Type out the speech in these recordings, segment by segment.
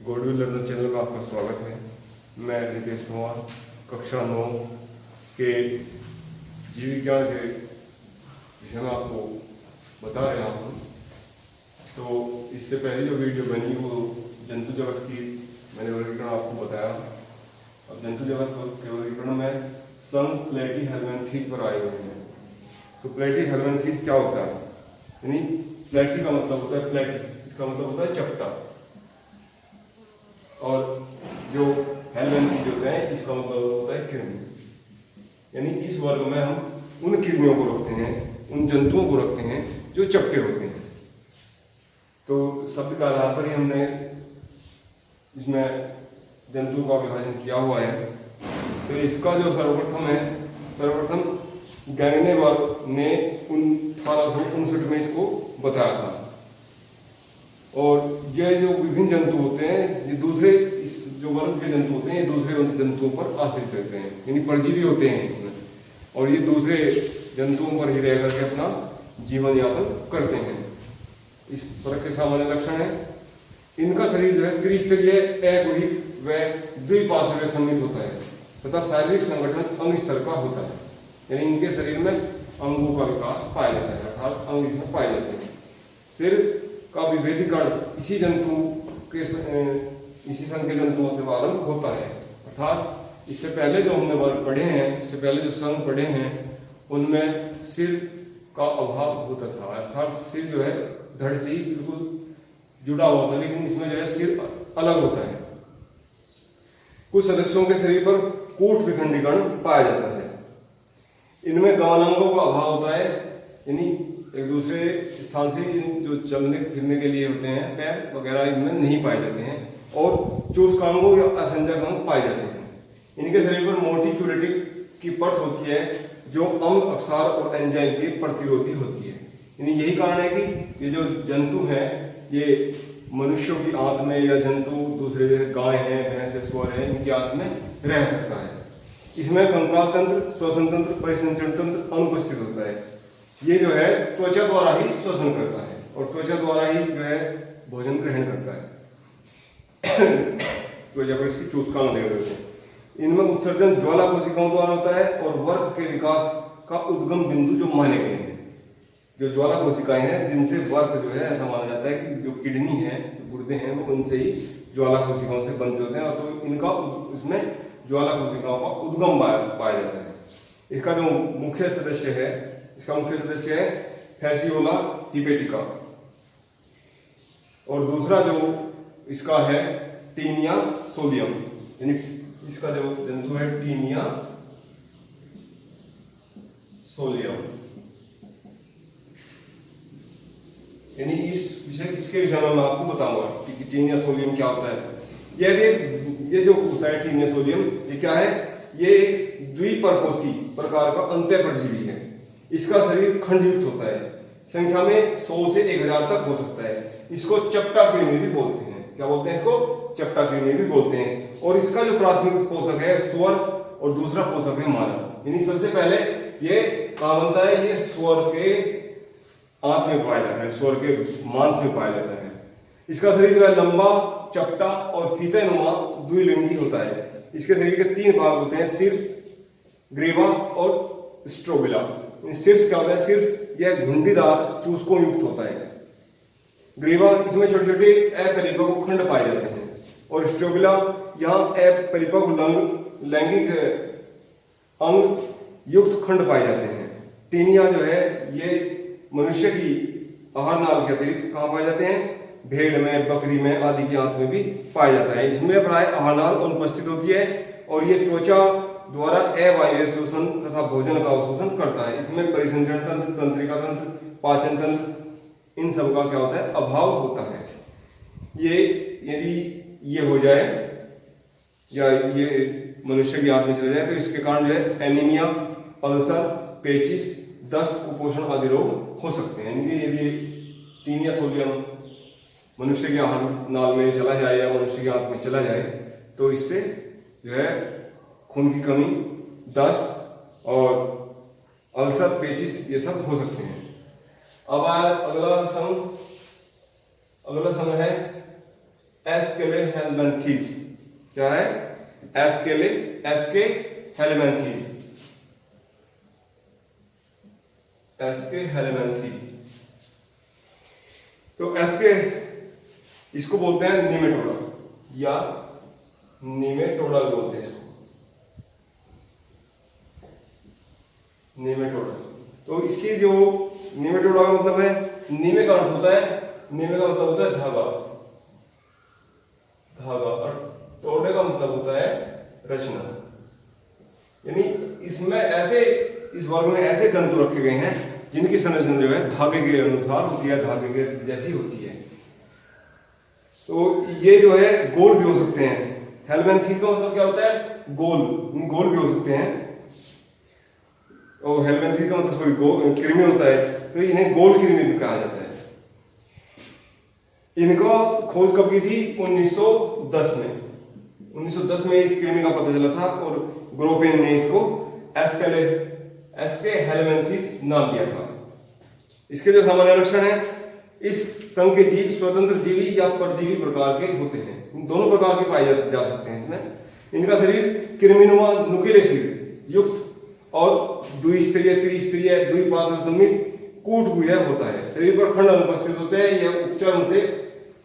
गॉडविल learner channel में आपका स्वागत है। मैं रितेश पवार कक्षा 9 के जीव विज्ञान के विषय में आपको बता रहा हूँ। तो इससे पहले जो वीडियो बनी वो जंतु जगत की मैंने वर्गीकरण आपको बताया। अब जंतु जगत के वर्गीकरण में संघ प्लेटीहेल्मिन्थीज पर आए हुए हैं। तो प्लेटीहेल्मिन्थीज क्या होता है? यानी प्लेटी का मतलब होता है प्लेटी, इसका मतलब होता है चपटा, और जो हेल्मिन्थीज होते हैं इसका मतलब होता है कृमि। यानी इस वर्ग में हम उन कृमियों को रखते हैं, उन जंतुओं को रखते हैं जो चपटे होते हैं। तो शब्द का आधार पर ही हमने इसमें जंतुओं का विभाजन किया हुआ है। तो इसका जो सर्वप्रथम गैगनेवर्ग ने 1859 में इसको बताया था। और ये जो विभिन्न जंतु होते हैं, ये दूसरे इस जो वर्ग के जंतु होते हैं, ये दूसरे जंतुओं पर आश्रित रहते हैं, यानी परजीवी होते हैं इसमें, और ये दूसरे जंतुओं पर ही रह करके अपना जीवन यापन करते हैं। इस तरह के सामान्य लक्षण है। इनका शरीर जो है त्रिस्तरीय, अगुहिक व द्विपार्श्वीय सममित होता है तथा शारीरिक संगठन अंग स्तर का होता है। यानी इनके शरीर में अंगों का विकास पाया जाता है, अर्थात अंग इसमें पाए जाते हैं। सिर का विभेदीकरण इसी संघ के जंतुओं से प्रारंभ होता है। अर्थात इससे पहले जो हमने वर्ग पढ़े हैं, इससे पहले जो संघ पढ़े हैं, उनमें सिर का अभाव होता था। अर्थात सिर जो है धड़ से ही बिल्कुल जुड़ा हुआ था, लेकिन इसमें जो है सिर अलग होता है। कुछ सदस्यों के शरीर पर कूट विखंडीकरण पाया जाता है। इनमें गमनांगों का अभाव होता है, यानी एक दूसरे स्थान से जो चलने फिरने के लिए होते हैं, पैर वगैरह इनमें नहीं पाए जाते हैं। और चूस्कांगों या असंजक अंग पाए जाते हैं। इनके शरीर पर मोटिक्यूलेटिव की परत होती है जो अम्ल, अक्षार और एंजाइम के प्रतिरोधी होती है। यानी यही कारण है कि ये जो जंतु हैं, ये मनुष्यों की आंत में या जंतु दूसरे जैसे गाय हैं, भैंस, सुअर है, इनकी आंत में रह सकता है। इसमें कंकाल तंत्र, श्वसन तंत्र, परिसंचरण तंत्र अनुपस्थित होता है। ये जो है त्वचा द्वारा ही श्वसन करता है और त्वचा द्वारा ही जो है भोजन ग्रहण करता है। त्वचा पर इसकी चूस्कांग दे रहे हैं। इनमें उत्सर्जन ज्वाला कोशिकाओं द्वारा होता है और वर्ग के विकास का उद्गम बिंदु जो माने गए हैं, जो ज्वाला कोशिकाएं हैं, जिनसे वर्ग जो है ऐसा माना जाता है कि जो किडनी है, गुर्दे हैं, वो उनसे ही ज्वाला कोशिकाओं से बनते होते हैं। और तो इनका इसमें ज्वाला कोशिकाओं का उद्गम पाया जाता है। इसका जो मुख्य सदस्य है, इसका मुख्य सदस्य है फैसियोला हिपेटिका, और दूसरा जो इसका है टीनिया सोलियम। यानी इसका जो जंतु है टीनिया सोलियम। यानी इसके विषय में मैं आपको बताऊंगा कि टीनिया सोलियम क्या होता है। ये जो होता है टीनिया सोलियम, ये क्या है? ये एक द्विपरपोषी प्रकार का अंतःपरजीवी है। इसका शरीर खंडयुक्त होता है, संख्या में 100 से 1000 तक हो सकता है। इसको चपटा कृमि भी बोलते हैं। क्या बोलते हैं इसको? चपटा कृमि भी बोलते हैं। और इसका जो प्राथमिक पोषक है स्वर, और दूसरा पोषक है मानव। यानी सबसे पहले ये कहाँ बनता है? ये स्वर के आंत में पाया जाता है, स्वर के मांस में पाया जाता है। इसका शरीर जो है लंबा, चपटा और फीतेनुमा द्विलिंगी होता है। इसके शरीर के 3 भाग होते हैं, शीर्ष, ग्रीवा और स्ट्रोबिला। शीर्ष क्या होता है? शीर्ष यह घुंडीदार चूसकों युक्त होता है। ग्रीवा, इसमें छोटे छोटे अपरिपक्व खंड पाए जाते हैं। और स्ट्रोबिला, यहाँ अपरिपक्व लैंगिक अंग युक्त खंड पाए जाते हैं। टीनिया जो है ये मनुष्य की आहार नाल के अतिरिक्त कहाँ पाए जाते हैं? भेड़ में, बकरी में आदि की आंत में भी पाया जाता है। इसमें प्राय आहार नाल अनुपस्थित होती है और ये त्वचा द्वारा अवायवीय शोषण तथा भोजन का अवशोषण करता है। इसमें परिसंचरण तंत्र, तंत्रिका तंत्र, पाचन तंत्र, इन सब का क्या होता है? अभाव होता है। ये यदि ये हो जाए या ये मनुष्य की आंत में चला जाए तो इसके कारण जो है एनीमिया, अल्सर, पेचिस, दस्त, कुपोषण आदि रोग हो सकते हैं। यदि टीनिया सोलियम मनुष्य के आहार नाल में चला जाए या मनुष्य की आंत में चला जाए तो इससे जो है खून की कमी, दस्त और अल्सर, पेचिस ये सब हो सकते हैं। अब अगला संघ है एस्केले हेलमेंथीज। क्या है? एस्केले, एस्के हेलमेंथीज, एस्के हेलमेंथी। तो एस्के इसको बोलते हैं निमेटोडा या निमेटोडा बोलते हैं इसको, निमेटोडा। तो इसकी जो निमेटोडा का मतलब है, निमे का अर्थ होता है, निमे का मतलब होता है धागा, धागा, और टोडे का मतलब होता है रचना। यानी इसमें ऐसे, इस वर्ग में ऐसे जंतु रखे गए हैं जिनकी संरचना जो है धागे के अनुसार होती है, धागे के जैसी होती है। तो ये जो है गोल भी हो सकते हैं। हेलमेंथीज का मतलब क्या होता है? गोल, गोल भी हो सकते हैं। और हेलमेंथीज का मतलब सॉरी कृमि होता है, तो इन्हें गोल कृमि भी कहा जाता है। इनका खोज कब की थी? 1910 में। 1910 में इस कृमि का पता चला था और ग्रोपेन ने इसको एस्के हेलमेंथीज नाम दिया था। इसके जो सामान्य लक्षण है, इस संघ के जीव स्वतंत्र जीवी या परजीवी प्रकार के होते हैं। दोनों प्रकार के पाए जा सकते हैं इसमें। इनका शरीर कृमिनुमा नुकीले सिर युक्त और द्विस्तरीय, त्रिस्तरीय, द्विपार्श्व समित कूटगुह्य होता है। शरीर पर खंड अनुपस्थित होते हैं। यह उपचर्म से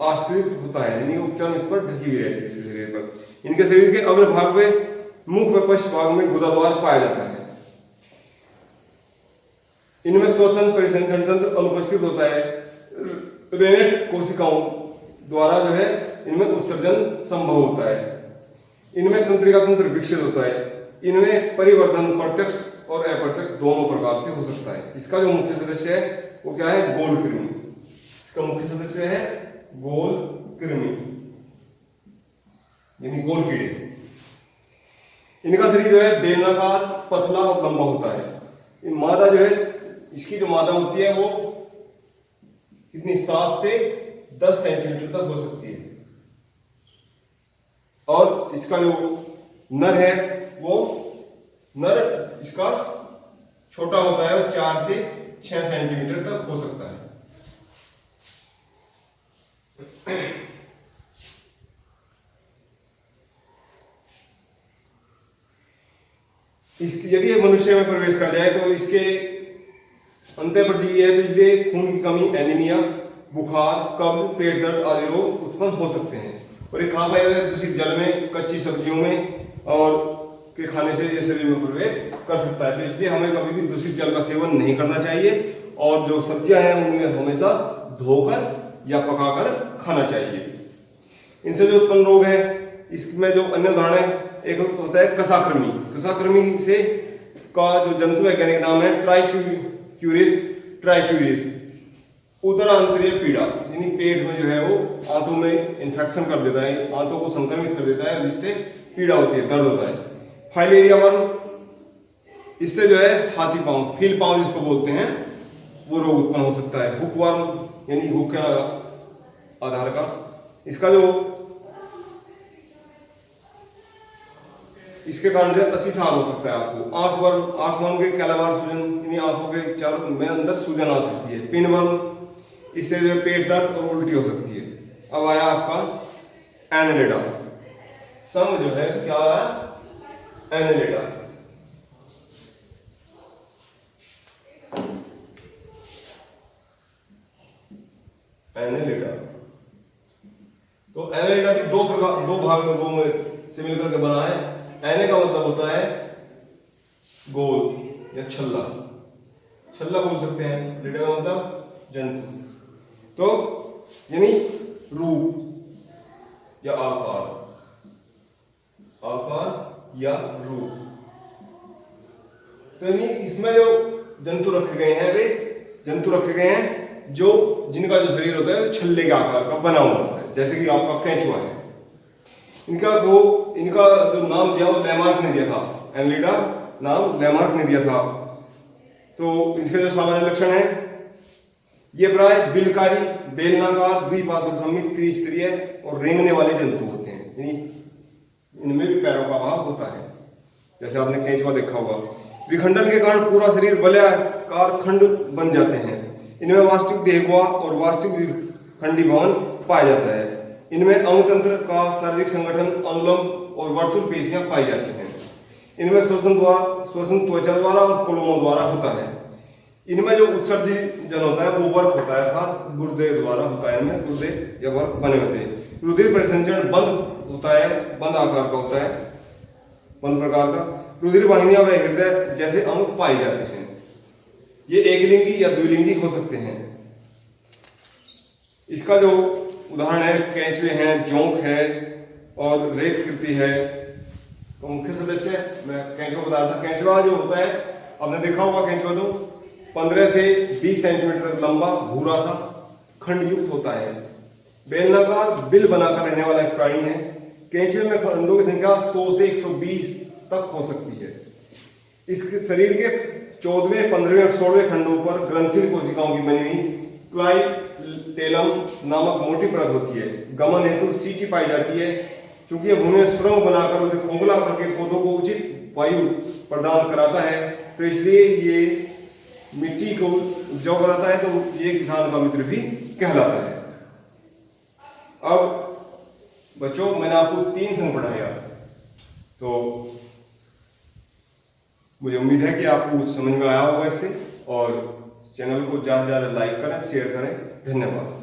आश्रित होता है, यानी उपचर्म इस पर ढकी हुई रहती है इसके शरीर पर। इनके शरीर के अग्र भाग में, मुख व पश्च भाग में गुदाद्वार पाया जाता है। इनमें श्वसन परिसंचरण तंत्र अनुपस्थित होता है। रेनेट कोशिकाओं द्वारा जो है इनमें उत्सर्जन संभव होता है। इनमें तंत्रिका तंत्र विकसित होता है। इनमें परिवर्तन प्रत्यक्ष और अप्रत्यक्ष दोनों प्रकार से हो सकता है। इसका जो मुख्य सदस्य है वो क्या है? गोल कृमि। इसका मुख्य सदस्य है गोल कृमि, यानी गोल कीड़े। इनका शरीर जो है बेलनाकार, पतला और लंबा होता है। मादा जो है, इसकी जो मादा होती है वो कितनी 7 से 10 सेंटीमीटर तक हो सकती है। और इसका जो नर है वो नर इसका छोटा होता है और 4 से 6 सेंटीमीटर तक हो सकता है। यदि ये मनुष्य में प्रवेश कर जाए तो इसके अंतःपरजीवी है, तो इसलिए खून की कमी, एनीमिया, बुखार, कब्ज, पेट दर्द आदि रोग उत्पन्न हो सकते हैं। और ये खा पाया जाए दूषित जल में, कच्ची सब्जियों में और के खाने से ये शरीर में प्रवेश कर सकता है। तो इसलिए हमें कभी भी दूषित जल का सेवन नहीं करना चाहिए और जो सब्जियां हैं उनमें हमेशा धोकर या पकाकर खाना चाहिए। इनसे जो उत्पन्न रोग है, इसमें जो अन्य उदाहरण है, एक होता है कसाकृमि। कसाकृमि से का जो जंतु वैज्ञानिक नाम है ट्राइक्यूरिस उदरांतरीय पीड़ा, यानी पेट में जो है वो आंतों में इन्फेक्शन कर देता है, आंतों को संक्रमित कर देता है, जिससे पीड़ा होती है, दर्द होता है। फाइलेरिया वर्म, इससे जो है हाथी पांव, फील पांव जिसको बोलते हैं, वो रोग उत्पन्न हो सकता है। हुक वर्म, यानी हुक का आधार का, इसका जो इसके कारण जो अतिसार हो सकता है आपको। आंख वर्म के कैलाबार सूजन, यानी आंखों के चारों में अंदर सूजन आ सकती है। पिन वर्म, इससे जो पेट दर्द और उल्टी हो सकती है। अब आया आपका एनेलिडा। संघ जो है क्या है? एनेलिडा। एनेलिडा, तो एनेलिडा भी दो भागों में से मिलकर के बना है। एने का मतलब होता है गोल या छल्ला, छल्ला बोल सकते हैं। लिडा का मतलब जंतु। तो यानी रूप या आकार, आकार या रूप। तो यानी इसमें जो जंतु रखे गए हैं, वे जंतु रखे गए हैं जो जिनका जो शरीर होता है छल्ले के आकार का बना हुआ होता है, जैसे कि आपका केंचुआ है। इनका जो नाम दिया वो लैमार्क ने दिया था। एनेलिडा नाम लैमार्क ने दिया था। तो इसके जो सामान्य लक्षण है, ये प्राय बिलकारी, बेलनाकार, द्विपार्श्व समित, त्रिस्तरीय और रेंगने वाले जंतु होते हैं, यानी इनमें भी पैरों का अभाव होता है, जैसे आपने केंचुआ देखा होगा। विखंडन के कारण पूरा शरीर वलयाकार खंड बन जाते हैं। इनमें वास्तविक देहगुहा और वास्तविक खंडी भवन पाया जाता है। इनमें अंग तंत्र का शारीरिक संगठन, अनुलोम और वर्तुल पेशियां पाई जाती हैं। इनमें श्वसन त्वचा द्वारा और कोलोमों द्वारा होता है। इनमें जो उत्सर्जन होता है वो वर्क होता है, अर्थात गुर्दे द्वारा होता है। इनमें गुर्दे या वर्क बने होते हैं। रुधिर परिसंचरण बंद होता है, बंद आकार का होता है, बंद प्रकार का। रुधिर वाहिनियां व हृदय जैसे अंग पाए जाते हैं। ये एकलिंगी या द्विलिंगी हो सकते हैं। इसका जो उदाहरण है, केंचुए हैं, जोंक है और रेतकृति है। तो मुख्य सदस्य मैं केंचुआ बता रहा था। केंचुआ जो होता है, आपने देखा होगा, केंचुआ तो 15 से 20 सेंटीमीटर तक लंबा, भूरा सा, खंड युक्त होता है। बेलनाकार बिल बनाकर रहने वाला एक प्राणी है। केंचुए में खंडों की संख्या 100 से 120 तक हो सकती है। इसके शरीर के 14वें, 15वें और 16वें खंडों पर ग्रंथिल कोशिकाओं की बनी हुई क्लाइटेलम नामक मोटी परत होती है। गमन हेतु सीटी पाई जाती है। चूंकि यह भूमि में सुरंग बनाकर उसे खोखला करके पौधों को उचित वायु प्रदान कराता है, तो इसलिए ये मिट्टी को उपजाऊ कराता है। तो ये किसान का मित्र भी कहलाता है। अब बच्चों, मैंने आपको 3 संघ पढ़ाया, तो मुझे उम्मीद है कि आपको कुछ समझ में आया होगा इससे। और चैनल को ज्यादा से ज्यादा लाइक करें, शेयर करें। धन्यवाद।